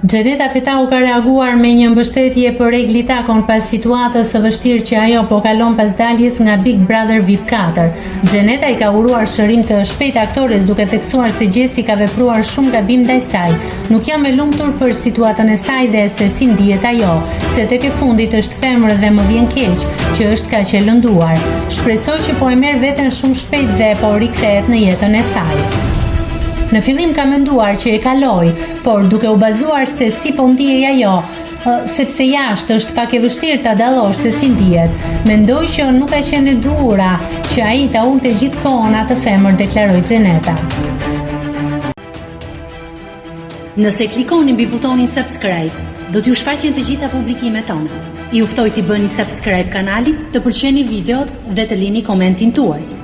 Xheneta Fetau ka reaguar me një mbështetje për Egli Takon pas situatës së vështirë që ajo po kalon pas daljes nga Big Brother VIP 4. Xheneta i ka uruar shërim të shpejtë aktores duke theksuar se gjesti ka vepruar shumë gabim ndaj saj. Nuk jam e lumtur për situatën e saj dhe se si ndihet ajo, se tek e fundit është femër dhe më vjen keq që është kaq e lënduar. Shpresoj që po e merr veten shumë shpejt dhe po rikthehet në jetën e saj. Në fillim ka menduar që e kaloi, por duke u bazuar se si po ndihej ajo, sepse jashtë është pak e vështirë ta dallosh se si ndihet, mendoj që nuk ka qenë e duhura që ai ta ulte gjithkohon atë femër, deklaroi Xheneta. Nëse klikoni mbi butonin subscribe, do t'ju shfaqen të gjitha publikimet tona. Ju ftoj t'i bëni subscribe kanalit, të pëlqeni videot dhe të lini komentin tuaj.